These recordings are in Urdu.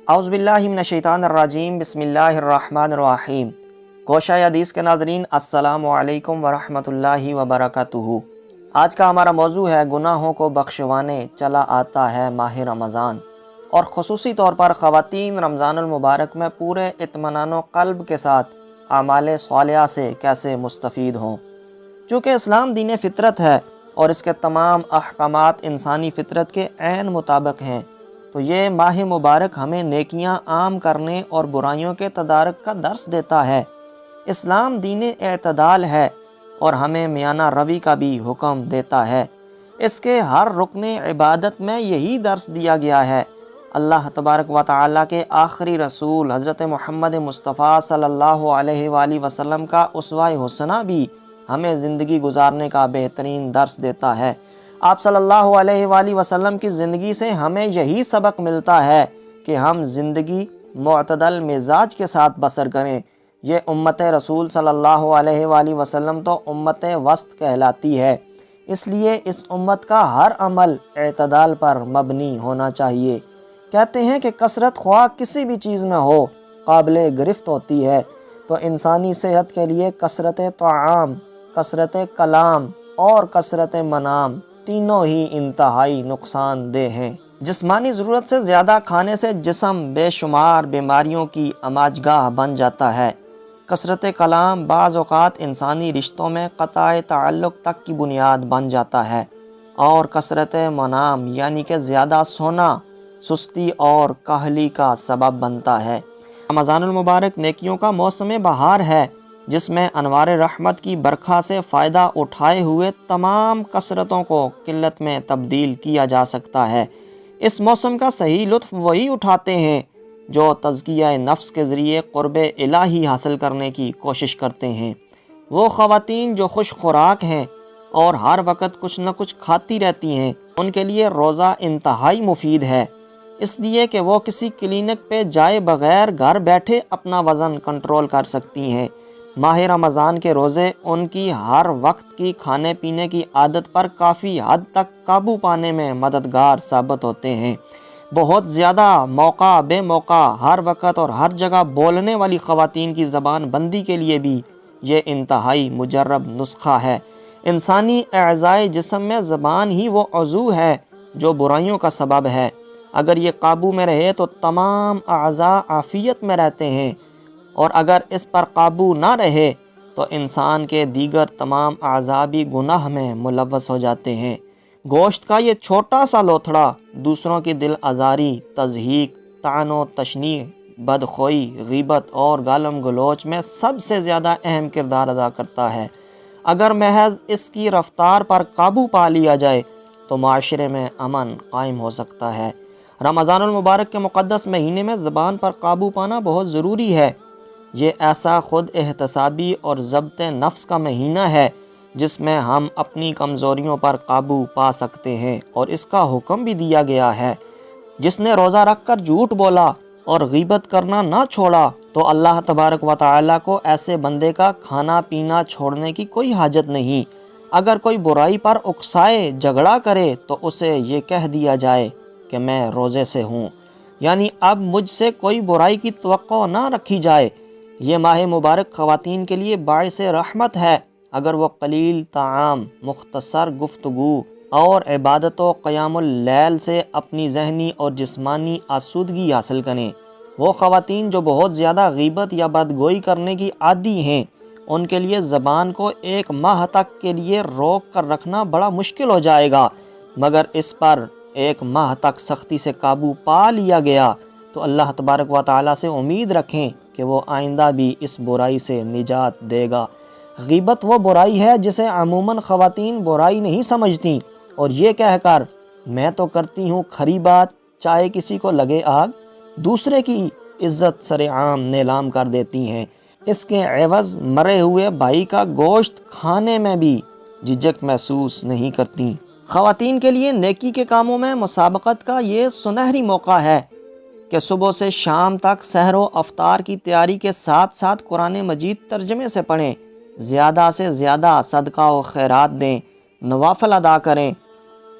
اعوذ باللہ من الشیطان الرجیم، بسم اللہ الرحمن الرحیم۔ گوشہ حدیث کے ناظرین، السلام علیکم ورحمۃ اللہ وبرکاتہ۔ آج کا ہمارا موضوع ہے گناہوں کو بخشوانے چلا آتا ہے ماہ رمضان، اور خصوصی طور پر خواتین رمضان المبارک میں پورے اطمینان و قلب کے ساتھ اعمال صالحہ سے کیسے مستفید ہوں۔ چونکہ اسلام دین فطرت ہے اور اس کے تمام احکامات انسانی فطرت کے عین مطابق ہیں، تو یہ ماہ مبارک ہمیں نیکیاں عام کرنے اور برائیوں کے تدارک کا درس دیتا ہے۔ اسلام دین اعتدال ہے اور ہمیں میانہ روی کا بھی حکم دیتا ہے۔ اس کے ہر رکن عبادت میں یہی درس دیا گیا ہے۔ اللہ تبارک و تعالیٰ کے آخری رسول حضرت محمد مصطفیٰ صلی اللہ علیہ وآلہ وسلم کا اسوہ حسنہ بھی ہمیں زندگی گزارنے کا بہترین درس دیتا ہے۔ آپ صلی اللہ علیہ وآلہ وسلم کی زندگی سے ہمیں یہی سبق ملتا ہے کہ ہم زندگی معتدل مزاج کے ساتھ بسر کریں۔ یہ امت رسول صلی اللہ علیہ وآلہ وسلم تو امت وسط کہلاتی ہے، اس لیے اس امت کا ہر عمل اعتدال پر مبنی ہونا چاہیے۔ کہتے ہیں کہ کثرت خواہ کسی بھی چیز میں ہو قابل گرفت ہوتی ہے، تو انسانی صحت کے لیے کثرت طعام، کثرت کلام اور کثرت منام تینوں ہی انتہائی نقصان دہ ہیں۔ جسمانی ضرورت سے زیادہ کھانے سے جسم بے شمار بیماریوں کی اماجگاہ بن جاتا ہے۔ کثرت کلام بعض اوقات انسانی رشتوں میں قطع تعلق تک کی بنیاد بن جاتا ہے، اور کثرت منام یعنی کہ زیادہ سونا سستی اور کاہلی کا سبب بنتا ہے۔ رمضان المبارک نیکیوں کا موسم بہار ہے، جس میں انوار رحمت کی برکھا سے فائدہ اٹھائے ہوئے تمام کثرتوں کو قلت میں تبدیل کیا جا سکتا ہے۔ اس موسم کا صحیح لطف وہی اٹھاتے ہیں جو تزکیہ نفس کے ذریعے قرب الہی حاصل کرنے کی کوشش کرتے ہیں۔ وہ خواتین جو خوش خوراک ہیں اور ہر وقت کچھ نہ کچھ کھاتی رہتی ہیں، ان کے لیے روزہ انتہائی مفید ہے، اس لیے کہ وہ کسی کلینک پہ جائے بغیر گھر بیٹھے اپنا وزن کنٹرول کر سکتی ہیں۔ ماہ رمضان کے روزے ان کی ہر وقت کی کھانے پینے کی عادت پر کافی حد تک قابو پانے میں مددگار ثابت ہوتے ہیں۔ بہت زیادہ موقع بے موقع ہر وقت اور ہر جگہ بولنے والی خواتین کی زبان بندی کے لیے بھی یہ انتہائی مجرب نسخہ ہے۔ انسانی اعضائے جسم میں زبان ہی وہ عضو ہے جو برائیوں کا سبب ہے۔ اگر یہ قابو میں رہے تو تمام اعضاء عافیت میں رہتے ہیں، اور اگر اس پر قابو نہ رہے تو انسان کے دیگر تمام اعضاء بھی گناہ میں ملوث ہو جاتے ہیں۔ گوشت کا یہ چھوٹا سا لوتھڑا دوسروں کی دل آزاری، تضحیک، طعن و تشنیع، بدخوئی، غیبت اور گالم گلوچ میں سب سے زیادہ اہم کردار ادا کرتا ہے۔ اگر محض اس کی رفتار پر قابو پا لیا جائے تو معاشرے میں امن قائم ہو سکتا ہے۔ رمضان المبارک کے مقدس مہینے میں زبان پر قابو پانا بہت ضروری ہے۔ یہ ایسا خود احتسابی اور ضبط نفس کا مہینہ ہے جس میں ہم اپنی کمزوریوں پر قابو پا سکتے ہیں، اور اس کا حکم بھی دیا گیا ہے۔ جس نے روزہ رکھ کر جھوٹ بولا اور غیبت کرنا نہ چھوڑا تو اللہ تبارک و تعالیٰ کو ایسے بندے کا کھانا پینا چھوڑنے کی کوئی حاجت نہیں۔ اگر کوئی برائی پر اکسائے جھگڑا کرے تو اسے یہ کہہ دیا جائے کہ میں روزے سے ہوں، یعنی اب مجھ سے کوئی برائی کی توقع نہ رکھی جائے۔ یہ ماہ مبارک خواتین کے لیے باعث رحمت ہے اگر وہ قلیل طعام، مختصر گفتگو اور عبادت و قیام اللیل سے اپنی ذہنی اور جسمانی آسودگی حاصل کریں۔ وہ خواتین جو بہت زیادہ غیبت یا بدگوئی کرنے کی عادی ہیں، ان کے لیے زبان کو ایک ماہ تک کے لیے روک کر رکھنا بڑا مشکل ہو جائے گا، مگر اس پر ایک ماہ تک سختی سے قابو پا لیا گیا تو اللہ تبارک و تعالیٰ سے امید رکھیں کہ وہ آئندہ بھی اس برائی سے نجات دے گا۔ غیبت وہ برائی ہے جسے عموماً خواتین برائی نہیں سمجھتیں، اور یہ کہہ کر میں تو کرتی ہوں کھری بات چاہے کسی کو لگے آگ، دوسرے کی عزت سر عام نیلام کر دیتی ہیں۔ اس کے عوض مرے ہوئے بھائی کا گوشت کھانے میں بھی جھجک محسوس نہیں کرتیں۔ خواتین کے لیے نیکی کے کاموں میں مسابقت کا یہ سنہری موقع ہے کہ صبح سے شام تک سحر و افطار کی تیاری کے ساتھ ساتھ قرآن مجید ترجمے سے پڑھیں، زیادہ سے زیادہ صدقہ و خیرات دیں، نوافل ادا کریں،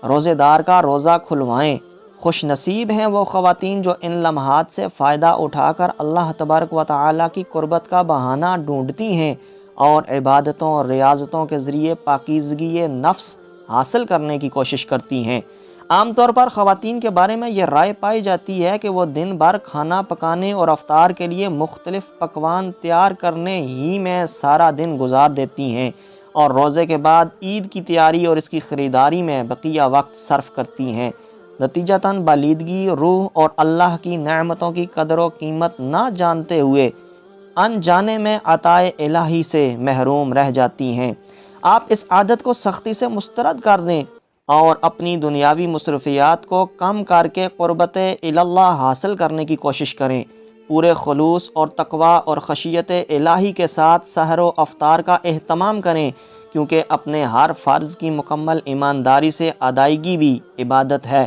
روزے دار کا روزہ کھلوائیں، خوش نصیب ہیں وہ خواتین جو ان لمحات سے فائدہ اٹھا کر اللہ تبارک و تعالیٰ کی قربت کا بہانہ ڈھونڈتی ہیں اور عبادتوں اور ریاضتوں کے ذریعے پاکیزگی نفس حاصل کرنے کی کوشش کرتی ہیں۔ عام طور پر خواتین کے بارے میں یہ رائے پائی جاتی ہے کہ وہ دن بھر کھانا پکانے اور افطار کے لیے مختلف پکوان تیار کرنے ہی میں سارا دن گزار دیتی ہیں اور روزے کے بعد عید کی تیاری اور اس کی خریداری میں بقیہ وقت صرف کرتی ہیں۔ نتیجتاً بالیدگی روح اور اللہ کی نعمتوں کی قدر و قیمت نہ جانتے ہوئے انجانے میں عطائے الہی سے محروم رہ جاتی ہیں۔ آپ اس عادت کو سختی سے مسترد کر دیں اور اپنی دنیاوی مصروفیات کو کم کر کے قربت اللہ حاصل کرنے کی کوشش کریں۔ پورے خلوص اور تقوی اور خشیت الہی کے ساتھ سحر و افطار کا اہتمام کریں، کیونکہ اپنے ہر فرض کی مکمل ایمانداری سے ادائیگی بھی عبادت ہے۔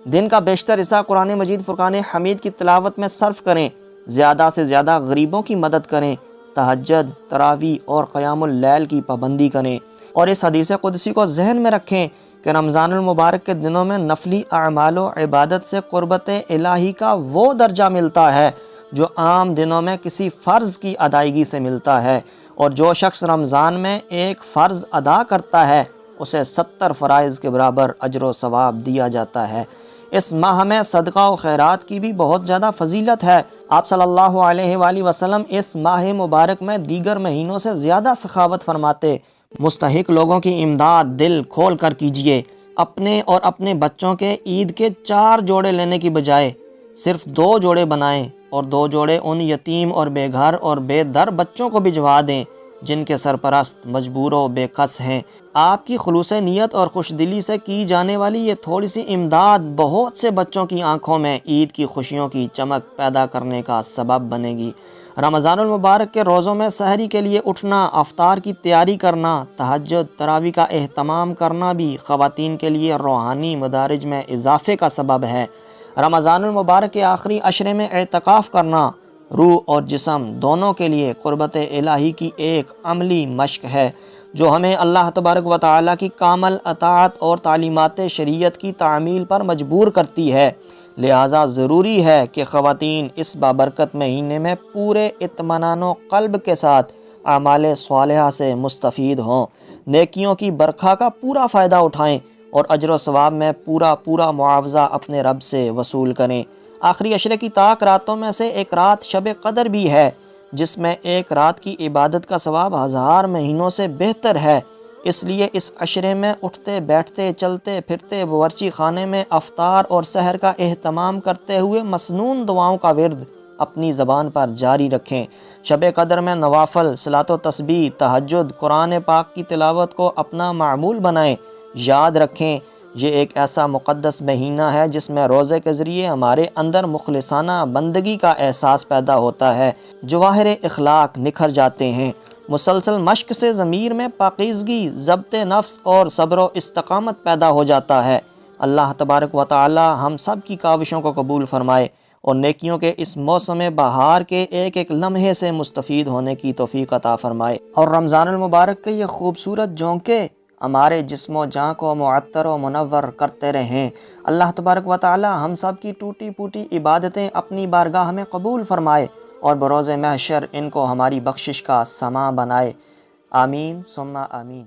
دن کا بیشتر حصہ قرآن مجید فرقان حمید کی تلاوت میں صرف کریں، زیادہ سے زیادہ غریبوں کی مدد کریں، تہجد، تراویح اور قیام اللیل کی پابندی کریں، اور اس حدیث قدسی کو ذہن میں رکھیں کہ رمضان المبارک کے دنوں میں نفلی اعمال و عبادت سے قربت الہی کا وہ درجہ ملتا ہے جو عام دنوں میں کسی فرض کی ادائیگی سے ملتا ہے، اور جو شخص رمضان میں ایک فرض ادا کرتا ہے اسے 70 فرائض کے برابر اجر و ثواب دیا جاتا ہے۔ اس ماہ میں صدقہ و خیرات کی بھی بہت زیادہ فضیلت ہے۔ آپ صلی اللہ علیہ وآلہ وسلم اس ماہ مبارک میں دیگر مہینوں سے زیادہ سخاوت فرماتے۔ مستحق لوگوں کی امداد دل کھول کر کیجیے۔ اپنے اور اپنے بچوں کے عید کے 4 جوڑے لینے کی بجائے صرف 2 جوڑے بنائیں اور 2 جوڑے ان یتیم اور بے گھر اور بے در بچوں کو بھجوا دیں جن کے سرپرست مجبور و بے کس ہیں۔ آپ کی خلوص نیت اور خوش دلی سے کی جانے والی یہ تھوڑی سی امداد بہت سے بچوں کی آنکھوں میں عید کی خوشیوں کی چمک پیدا کرنے کا سبب بنے گی۔ رمضان المبارک کے روزوں میں سحری کے لیے اٹھنا، افطار کی تیاری کرنا، تہجد، تراویح کا اہتمام کرنا بھی خواتین کے لیے روحانی مدارج میں اضافے کا سبب ہے۔ رمضان المبارک کے آخری عشرے میں اعتکاف کرنا روح اور جسم دونوں کے لیے قربت الہی کی ایک عملی مشق ہے جو ہمیں اللہ تبارک و تعالیٰ کی کامل اطاعت اور تعلیمات شریعت کی تعمیل پر مجبور کرتی ہے۔ لہٰذا ضروری ہے کہ خواتین اس بابرکت مہینے میں پورے اطمینان و قلب کے ساتھ اعمال صالحہ سے مستفید ہوں، نیکیوں کی برکھا کا پورا فائدہ اٹھائیں اور اجر و ثواب میں پورا معاوضہ اپنے رب سے وصول کریں۔ آخری عشرے کی طاق راتوں میں سے ایک رات شب قدر بھی ہے، جس میں ایک رات کی عبادت کا ثواب 1000 مہینوں سے بہتر ہے۔ اس لیے اس عشرے میں اٹھتے بیٹھتے چلتے پھرتے باورچی خانے میں افطار اور سحر کا اہتمام کرتے ہوئے مسنون دعاؤں کا ورد اپنی زبان پر جاری رکھیں۔ شب قدر میں نوافل، صلاۃ و تسبیح، تہجد، قرآن پاک کی تلاوت کو اپنا معمول بنائیں۔ یاد رکھیں یہ ایک ایسا مقدس مہینہ ہے جس میں روزے کے ذریعے ہمارے اندر مخلصانہ بندگی کا احساس پیدا ہوتا ہے، جواہر اخلاق نکھر جاتے ہیں۔ مسلسل مشق سے ضمیر میں پاکیزگی، ضبط نفس اور صبر و استقامت پیدا ہو جاتا ہے۔ اللہ تبارک و تعالی ہم سب کی کاوشوں کو قبول فرمائے اور نیکیوں کے اس موسم بہار کے ایک ایک لمحے سے مستفید ہونے کی توفیق عطا فرمائے، اور رمضان المبارک کے یہ خوبصورت جھونکے ہمارے جسم و جاں کو معطر و منور کرتے رہیں۔ اللہ تبارک و تعالی ہم سب کی ٹوٹی پوٹی عبادتیں اپنی بارگاہ میں قبول فرمائے اور بروز محشر ان کو ہماری بخشش کا سامان بنائے۔ آمین ثم آمین۔